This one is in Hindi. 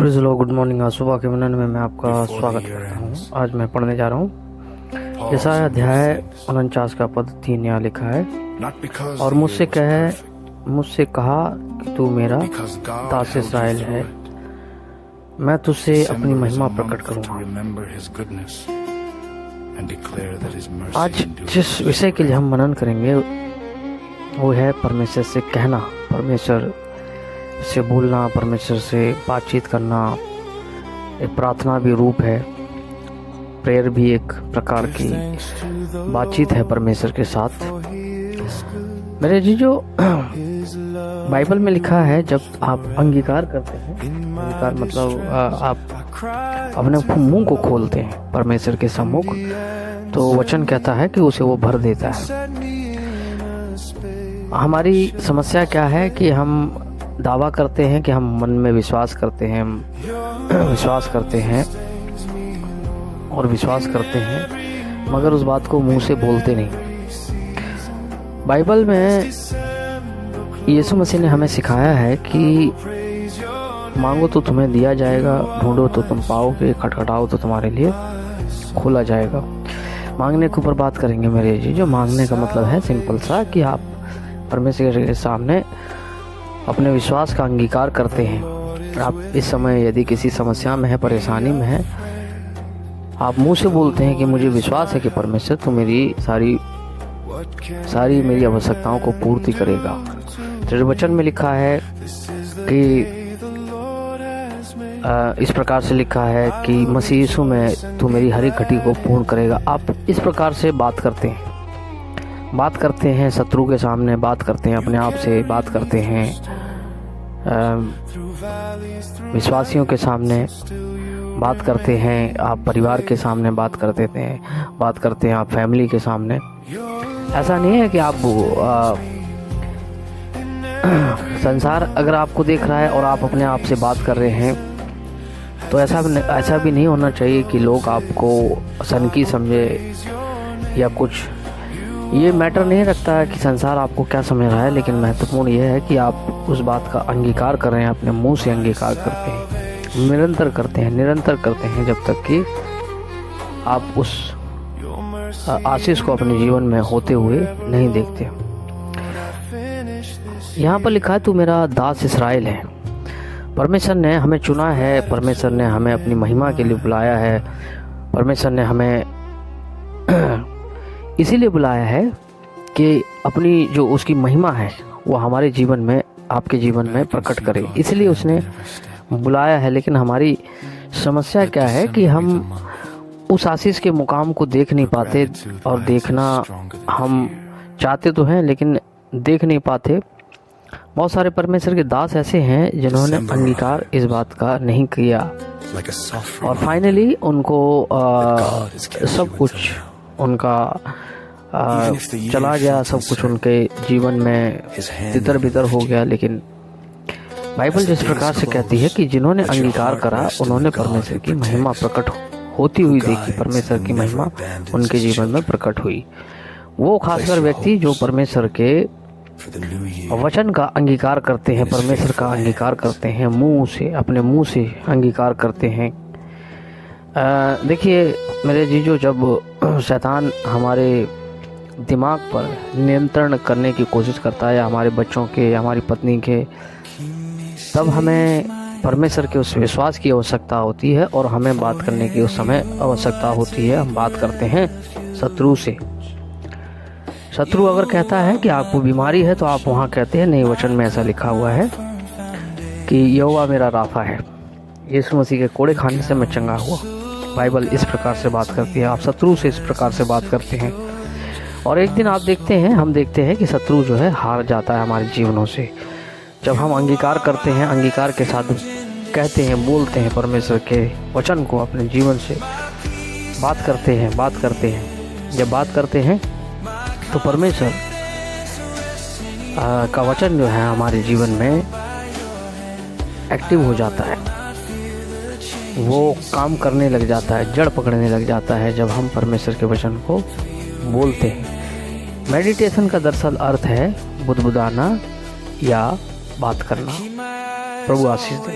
Please low good morning. आज सुबह के मनन में मैं आपका स्वागत करता हूँ। आज मैं पढ़ने जा रहा हूँ यशायाह अध्याय 49 का पद 3। यहाँ लिखा है, और मुझसे कहा कि तू मेरा दास इस्राएल है, मैं तुझसे अपनी महिमा प्रकट करूँगा। आज जिस विषय के लिए हम मनन करेंगे वो है परमेश्वर से कहना, परमेश्वर से बोलना, परमेश्वर से बातचीत करना। एक प्रार्थना भी रूप है, प्रेयर भी एक प्रकार की बातचीत है परमेश्वर के साथ। मेरे जी, जो बाइबल में लिखा है, जब आप अंगीकार करते हैं, अंगीकार मतलब आप अपने मुंह को खोलते हैं परमेश्वर के सम्मुख, तो वचन कहता है कि उसे वो भर देता है। हमारी समस्या क्या है कि हम दावा करते हैं कि हम मन में विश्वास करते हैं, और विश्वास करते हैं, मगर उस बात को मुंह से बोलते नहीं। बाइबल में यीशु मसीह ने हमें सिखाया है कि मांगो तो तुम्हें दिया जाएगा, ढूंढो तो तुम पाओगे, खटखटाओ तो तुम्हारे लिए खोला जाएगा। मांगने के ऊपर बात करेंगे मेरे जी। जो मांगने का मतलब है सिंपल सा कि आप परमेश्वर के सामने अपने विश्वास का अंगीकार करते हैं। आप इस समय यदि किसी समस्या में है, परेशानी में है, आप मुंह से बोलते हैं कि मुझे विश्वास है कि परमेश्वर तो मेरी सारी मेरी आवश्यकताओं को पूर्ति करेगा। तो वचन में लिखा है कि इस प्रकार से लिखा है कि मसीह यीशु में तू मेरी हर एक घटी को पूर्ण करेगा। आप इस प्रकार से बात करते हैं शत्रु के सामने, बात करते हैं अपने आप से, बात करते हैं विश्वासियों के सामने, बात करते हैं आप परिवार के सामने, बात करते हैं आप फैमिली के सामने। ऐसा नहीं है कि आप संसार अगर आपको देख रहा है और आप अपने आप से बात कर रहे हैं, तो ऐसा भी नहीं होना चाहिए कि लोग आपको सनकी समझे या कुछ। ये मैटर नहीं रखता है कि संसार आपको क्या समझ रहा है, लेकिन महत्वपूर्ण ये है कि आप उस बात का अंगीकार कर रहे हैं, अपने मुंह से अंगीकार करते हैं, निरंतर करते हैं जब तक कि आप उस आशीष को अपने जीवन में होते हुए नहीं देखते। यहाँ पर लिखा है, तू मेरा दास इस्राएल है। परमेश्वर ने हमें चुना है, परमेश्वर ने हमें अपनी महिमा के लिए बुलाया है, परमेश्वर ने हमें इसीलिए बुलाया है कि अपनी जो उसकी महिमा है वो हमारे जीवन में, आपके जीवन में प्रकट करे, इसलिए उसने बुलाया है। लेकिन हमारी समस्या क्या है कि हम उस आशीष के मुकाम को देख नहीं पाते, और देखना हम चाहते तो हैं लेकिन देख नहीं पाते। बहुत सारे परमेश्वर के दास ऐसे हैं जिन्होंने अंगीकार इस बात का नहीं किया, और फाइनली उनको सब कुछ उनका चला गया, सब कुछ उनके जीवन में तितर बितर हो गया। लेकिन बाइबल जिस प्रकार से कहती है कि जिन्होंने अंगीकार करा उन्होंने परमेश्वर की महिमा प्रकट होती हुई देखी, परमेश्वर की महिमा उनके जीवन में प्रकट हुई। वो खासकर व्यक्ति जो परमेश्वर के वचन का अंगीकार करते हैं, परमेश्वर का अंगीकार करते हैं, मुंह से, अपने मुंह से अंगीकार करते हैं। देखिए मेरे जीजो, जब शैतान हमारे दिमाग पर नियंत्रण करने की कोशिश करता है, हमारे बच्चों के, हमारी पत्नी के, तब हमें परमेश्वर के उस विश्वास की आवश्यकता होती है, और हमें बात करने की उस समय आवश्यकता होती है। हम बात करते हैं शत्रु से। शत्रु अगर कहता है कि आपको बीमारी है, तो आप वहाँ कहते हैं नहीं, वचन में ऐसा लिखा हुआ है कि यहोवा मेरा राफा है, यीशु मसीह के कोड़े खाने से मैं चंगा हुआ। बाइबल इस प्रकार से बात करती है। आप शत्रु से इस प्रकार से बात करते हैं, और एक दिन हम देखते हैं कि शत्रु जो है हार जाता है हमारे जीवनों से। जब हम अंगीकार करते हैं, अंगीकार के साथ कहते हैं, बोलते हैं परमेश्वर के वचन को अपने जीवन से, बात करते हैं। जब बात करते हैं तो परमेश्वर का वचन जो है हमारे जीवन में एक्टिव हो जाता है, वो काम करने लग जाता है, जड़ पकड़ने लग जाता है जब हम परमेश्वर के वचन को बोलते हैं। मेडिटेशन का दरअसल अर्थ है बुदबुदाना या बात करना। प्रभु आशीष दे।